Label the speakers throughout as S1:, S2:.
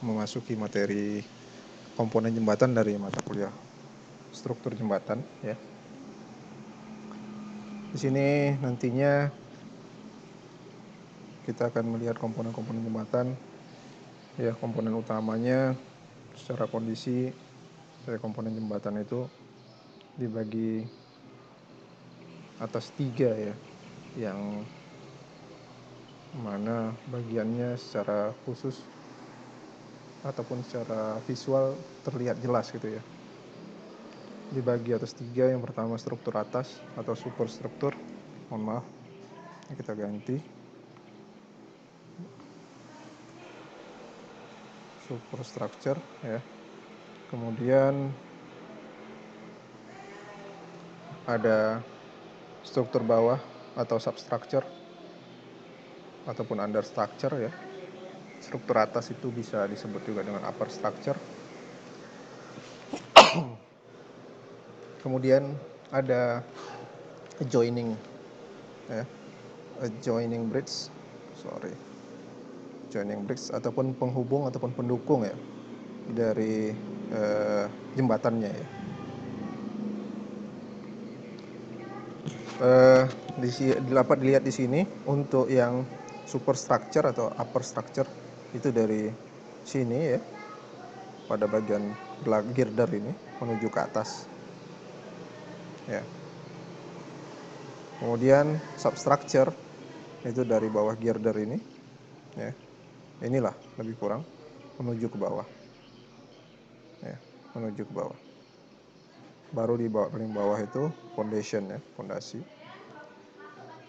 S1: memasuki materi komponen jembatan dari mata kuliah struktur jembatan ya. Di sini nantinya kita akan melihat komponen-komponen jembatan ya. Komponen utamanya secara kondisi dari komponen jembatan itu dibagi atas 3 ya, yang mana bagiannya secara khusus ataupun secara visual terlihat jelas gitu ya. Dibagi atas 3, yang pertama struktur atas atau superstruktur. Mohon maaf, ini kita ganti superstructure ya. Kemudian ada struktur bawah atau substructure ataupun understructure ya. Struktur atas itu bisa disebut juga dengan upper structure. Kemudian ada adjoining ya, adjoining bridge ataupun penghubung ataupun pendukung ya dari jembatannya ya. Dapat dilihat di sini untuk yang superstructure atau upper structure itu dari sini ya, pada bagian girder ini menuju ke atas ya. Kemudian substructure itu dari bawah girder ini ya, inilah lebih kurang menuju ke bawah ya, menuju ke bawah. Baru di bawah, paling bawah itu foundation ya, fondasi.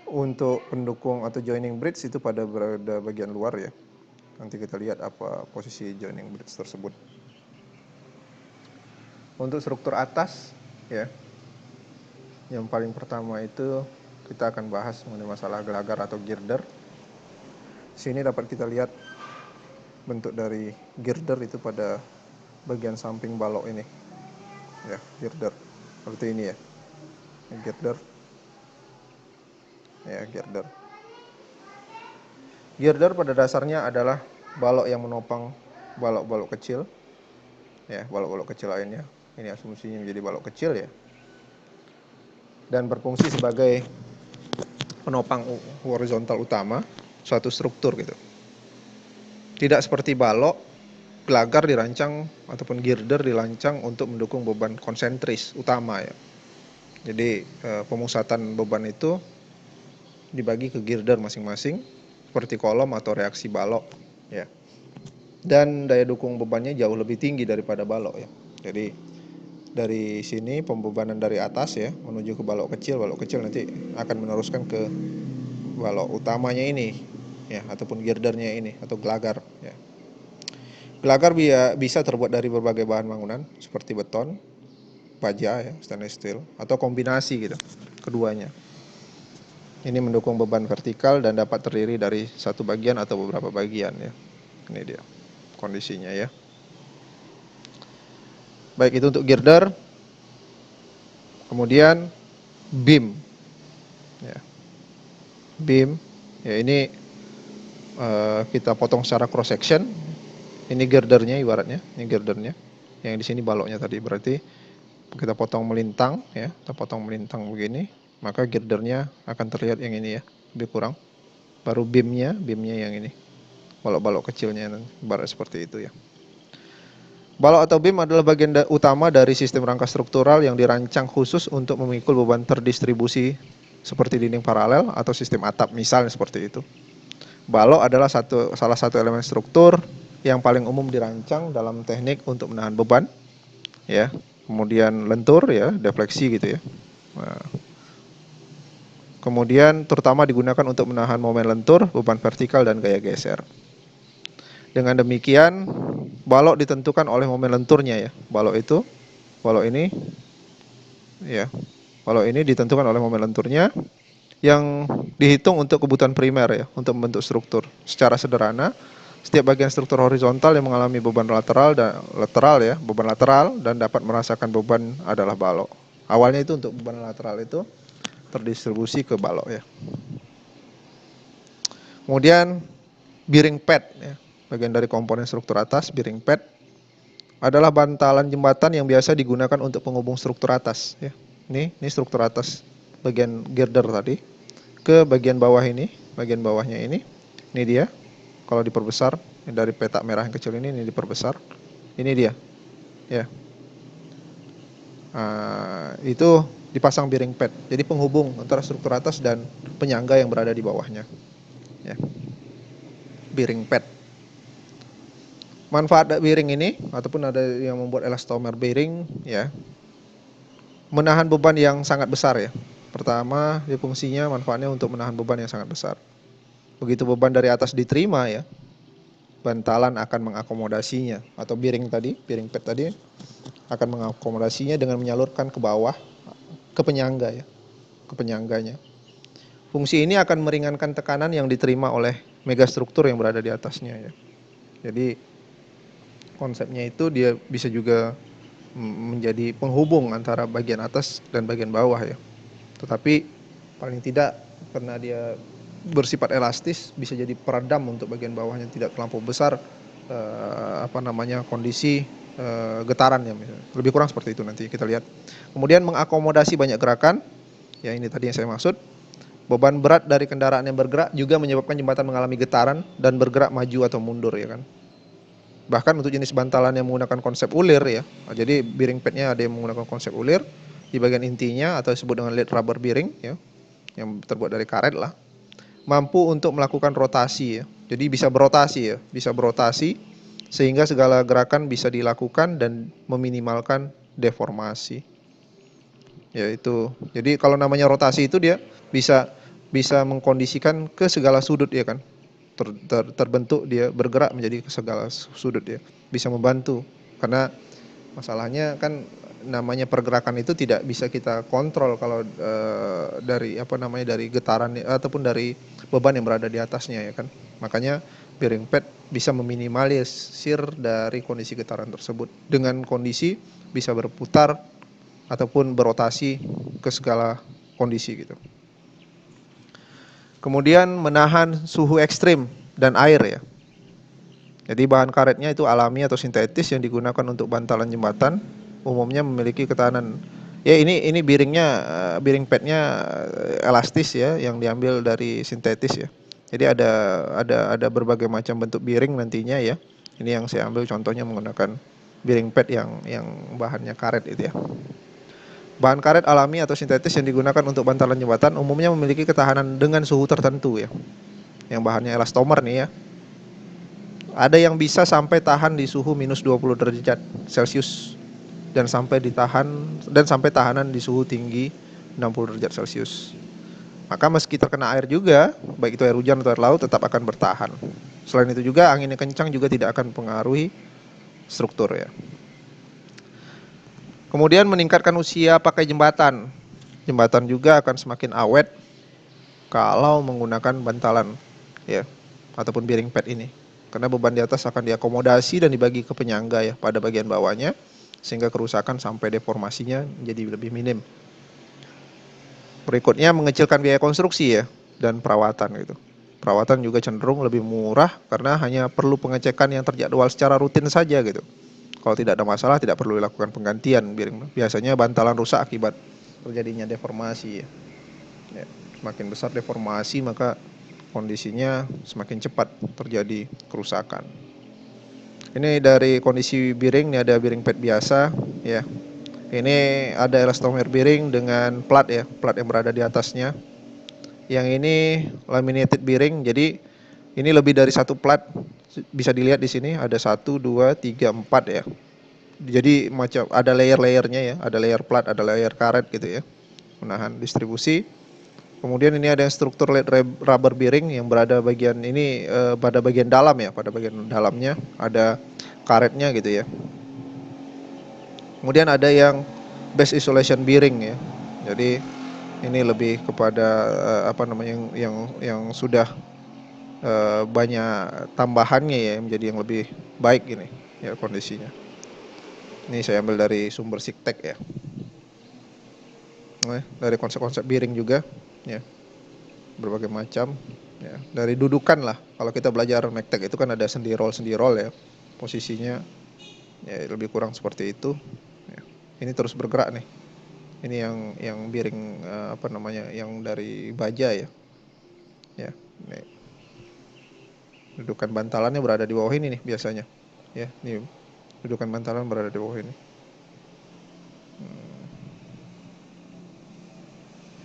S1: Untuk pendukung atau joining bridge itu pada berada bagian luar ya. Nanti kita lihat apa posisi joining bridge tersebut. Untuk struktur atas ya, yang paling pertama itu kita akan bahas mengenai masalah gelagar atau girder. Sini dapat kita lihat bentuk dari girder itu pada bagian samping balok ini ya, girder seperti ini ya. Girder ya, girder pada dasarnya adalah balok yang menopang balok-balok kecil ya, balok-balok kecil lainnya. Ini asumsinya menjadi balok kecil ya, dan berfungsi sebagai penopang horizontal utama suatu struktur gitu. Tidak seperti balok, gelagar dirancang ataupun girder dirancang untuk mendukung beban konsentris utama ya. Jadi pemusatan beban itu dibagi ke girder masing-masing seperti kolom atau reaksi balok ya. Dan daya dukung bebannya jauh lebih tinggi daripada balok ya. Jadi dari sini pembebanan dari atas ya menuju ke balok kecil nanti akan meneruskan ke balok utamanya ini ya, ataupun girdernya ini atau gelagar ya. Gelagar bisa terbuat dari berbagai bahan bangunan seperti beton, baja ya, stainless steel, atau kombinasi gitu keduanya. Ini mendukung beban vertikal dan dapat terdiri dari satu bagian atau beberapa bagian ya. Ini dia kondisinya ya. Baik, itu untuk girder. Kemudian beam ya. Beam ya, ini kita potong secara cross section. Ini girdernya ibaratnya, ini girdernya. Yang di sini baloknya tadi, berarti kita potong melintang ya, kita potong melintang begini, maka girdernya akan terlihat yang ini ya, lebih kurang. Baru beamnya yang ini, balok-balok kecilnya ibarat seperti itu ya. Balok atau beam adalah bagian utama dari sistem rangka struktural yang dirancang khusus untuk memikul beban terdistribusi seperti dinding paralel atau sistem atap misalnya seperti itu. Balok adalah salah satu elemen struktur yang paling umum dirancang dalam teknik untuk menahan beban ya. Kemudian lentur ya, defleksi gitu ya. Nah, kemudian terutama digunakan untuk menahan momen lentur, beban vertikal dan gaya geser. Dengan demikian, balok ditentukan oleh momen lenturnya ya. Balok ini ya. Balok ini ditentukan oleh momen lenturnya yang dihitung untuk kebutuhan primer ya, untuk membentuk struktur. Secara sederhana, setiap bagian struktur horizontal yang mengalami beban lateral dan dapat merasakan beban adalah balok. Awalnya itu untuk beban lateral itu terdistribusi ke balok ya. Kemudian bearing pad ya. bagian dari komponen struktur atas bearing pad adalah bantalan jembatan yang biasa digunakan untuk penghubung struktur atas ya. Ini struktur atas bagian girder tadi ke bagian bawah ini, bagian bawahnya ini dia. Kalau diperbesar dari peta merah yang kecil ini diperbesar. Ini dia. Ya. Itu dipasang bearing pad. Jadi penghubung antara struktur atas dan penyangga yang berada di bawahnya. Ya. Bearing pad. Manfaat bearing ini ataupun ada yang membuat elastomer bearing ya, menahan beban yang sangat besar ya. Pertama, fungsinya manfaatnya untuk menahan beban yang sangat besar. Begitu beban dari atas diterima ya, bantalan akan mengakomodasinya atau bearing pad tadi akan mengakomodasinya dengan menyalurkan ke bawah ke penyangga ya, ke penyangganya. Fungsi ini akan meringankan tekanan yang diterima oleh megastruktur yang berada di atasnya ya. Jadi konsepnya itu dia bisa juga menjadi penghubung antara bagian atas dan bagian bawah ya. Tetapi paling tidak karena dia bersifat elastis bisa jadi peredam untuk bagian bawahnya tidak terlampau besar kondisi getaran ya misalnya. Lebih kurang seperti itu nanti kita lihat. Kemudian mengakomodasi banyak gerakan. Ya ini tadi yang saya maksud. Beban berat dari kendaraan yang bergerak juga menyebabkan jembatan mengalami getaran dan bergerak maju atau mundur ya kan. Bahkan untuk jenis bantalan yang menggunakan konsep ulir ya. Jadi bearing padnya ada yang menggunakan konsep ulir di bagian intinya atau disebut dengan lead rubber bearing ya, yang terbuat dari karet lah. Mampu untuk melakukan rotasi ya. Jadi bisa berotasi sehingga segala gerakan bisa dilakukan dan meminimalkan deformasi. Yaitu. Jadi kalau namanya rotasi itu dia bisa mengkondisikan ke segala sudut ya kan. Terbentuk dia bergerak menjadi ke segala sudut ya, bisa membantu karena masalahnya kan namanya pergerakan itu tidak bisa kita kontrol kalau dari getaran ataupun dari beban yang berada di atasnya ya kan. Makanya bearing pad bisa meminimalisir dari kondisi getaran tersebut dengan kondisi bisa berputar ataupun berotasi ke segala kondisi gitu. Kemudian menahan suhu ekstrim dan air ya. Jadi bahan karetnya itu alami atau sintetis yang digunakan untuk bantalan jembatan, umumnya memiliki ketahanan. Ya ini bearing padnya elastis ya, yang diambil dari sintetis ya. Jadi ada berbagai macam bentuk bearing nantinya ya. Ini yang saya ambil contohnya menggunakan bearing pad yang bahannya karet itu ya. Bahan karet alami atau sintetis yang digunakan untuk bantalan jembatan umumnya memiliki ketahanan dengan suhu tertentu ya. Yang bahannya elastomer nih ya. Ada yang bisa sampai tahan di suhu minus 20 derajat Celcius dan sampai tahanan di suhu tinggi 60 derajat Celcius. Maka meski terkena air juga, baik itu air hujan atau air laut, tetap akan bertahan. Selain itu juga angin yang kencang juga tidak akan mempengaruhi struktur ya. Kemudian meningkatkan usia pakai jembatan. Jembatan juga akan semakin awet kalau menggunakan bantalan ya ataupun bearing pad ini. Karena beban di atas akan diakomodasi dan dibagi ke penyangga ya pada bagian bawahnya sehingga kerusakan sampai deformasinya menjadi lebih minim. Berikutnya mengecilkan biaya konstruksi ya dan perawatan gitu. Perawatan juga cenderung lebih murah karena hanya perlu pengecekan yang terjadwal secara rutin saja gitu. Kalau tidak ada masalah tidak perlu dilakukan penggantian. Biasanya bantalan rusak akibat terjadinya deformasi ya. Semakin besar deformasi maka kondisinya semakin cepat terjadi kerusakan. Ini dari kondisi bearing, ini ada bearing pad biasa ya. Ini ada elastomer bearing dengan plat ya, plat yang berada di atasnya. Yang ini laminated bearing, jadi ini lebih dari satu plat. Bisa dilihat di sini ada 1, 2, 3, 4 ya. Jadi macam ada layer-layernya ya, ada layer plat, ada layer karet gitu ya. Menahan distribusi. Kemudian ini ada yang struktur lead rubber bearing yang berada bagian ini pada bagian dalam ya, pada bagian dalamnya ada karetnya gitu ya. Kemudian ada yang base isolation bearing ya. Jadi ini lebih kepada yang sudah banyak tambahannya ya, menjadi yang lebih baik ini ya kondisinya. Ini saya ambil dari sumber Siktek ya. Dari konsep-konsep bearing juga ya. Berbagai macam Ya, dari dudukan lah. Kalau kita belajar mektek itu kan ada sendirol ya. Posisinya ya lebih kurang seperti itu. Ya. Ini terus bergerak nih. Ini yang biring apa namanya? Yang dari baja ya. Ya. Nih. Dudukan bantalannya berada di bawah ini nih biasanya. Ya, nih dudukan bantalan berada di bawah ini.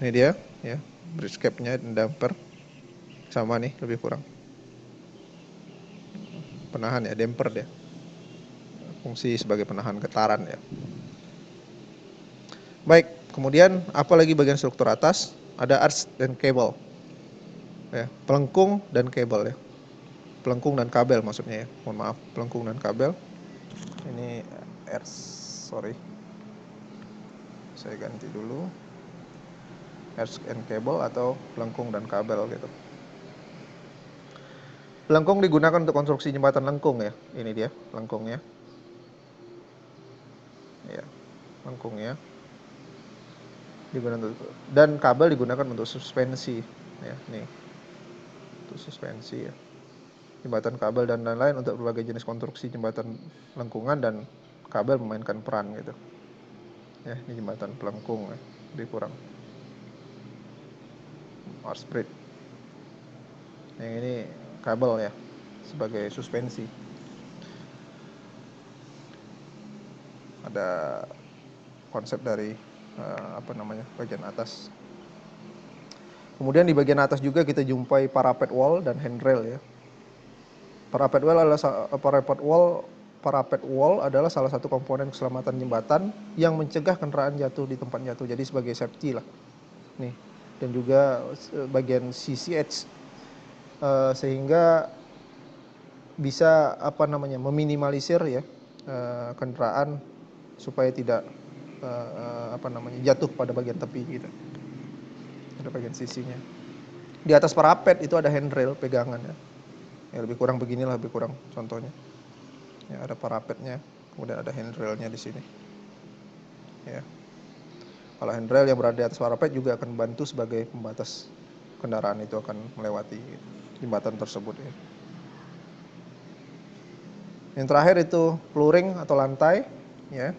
S1: Ini dia, ya, bridge cap-nya dan damper sama nih lebih kurang. Penahan ya, damper dia. Fungsi sebagai penahan getaran ya. Baik, kemudian apa lagi bagian struktur atas? Ada arch dan kabel. Ya, pelengkung dan kabel ya. Pelengkung dan kabel maksudnya ya. Mohon maaf, pelengkung dan kabel. Ini arch, sorry. Saya ganti dulu. Arch and cable atau pelengkung dan kabel gitu. Pelengkung digunakan untuk konstruksi jembatan lengkung ya. Ini dia pelengkungnya. Ya, lengkungnya. Digunakan untuk, dan kabel digunakan untuk suspensi ya, nih. Untuk suspensi ya. Jembatan kabel dan lain-lain untuk berbagai jenis konstruksi jembatan lengkungan dan kabel memainkan peran gitu. Ya, ini jembatan pelengkung ya. Lebih kurang. Arch bridge. Yang ini kabel ya sebagai suspensi. Ada konsep dari apa namanya bagian atas. Kemudian di bagian atas juga kita jumpai parapet wall dan handrail ya. Parapet wall adalah salah satu komponen keselamatan jembatan yang mencegah kendaraan jatuh di tempat jatuh. Jadi sebagai safety lah. Nih. Dan juga bagian sisi edge sehingga bisa apa namanya meminimalisir ya kendaraan supaya tidak apa namanya jatuh pada bagian tepi gitu. Ada bagian sisinya. Di atas parapet itu ada handrail pegangan ya. Ya lebih kurang beginilah lebih kurang contohnya. Ya ada parapetnya, kemudian ada handrailnya di sini. Ya. Kalau handrail yang berada di atas parapet juga akan membantu sebagai pembatas kendaraan itu akan melewati jembatan tersebut ya. Yang terakhir itu flooring atau lantai ya.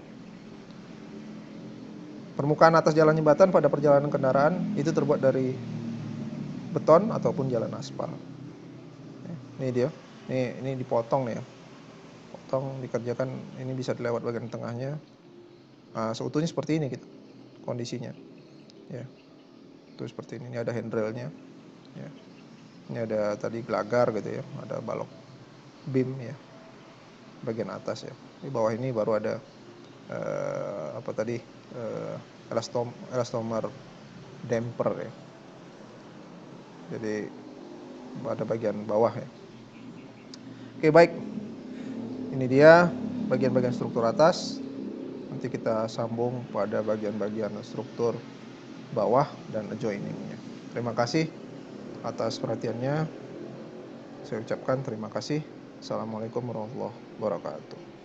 S1: Permukaan atas jalan jembatan pada perjalanan kendaraan itu terbuat dari beton ataupun jalan aspal. Ini dia. Ini dipotong nih ya. Potong dikerjakan ini bisa dilewat bagian tengahnya. Seutuhnya seperti ini gitu kondisinya. Ya. Itu seperti ini. Ini ada handrailnya. Ya. Ini ada tadi gelagar gitu ya. Ada balok beam ya. Bagian atas ya. Di bawah ini baru ada apa tadi elastomer damper ya. Jadi ada bagian bawah ya. Oke baik. Ini dia bagian-bagian struktur atas. Nanti kita sambung pada bagian-bagian struktur bawah dan adjoiningnya. Terima kasih atas perhatiannya. Saya ucapkan terima kasih. Assalamualaikum warahmatullahi wabarakatuh.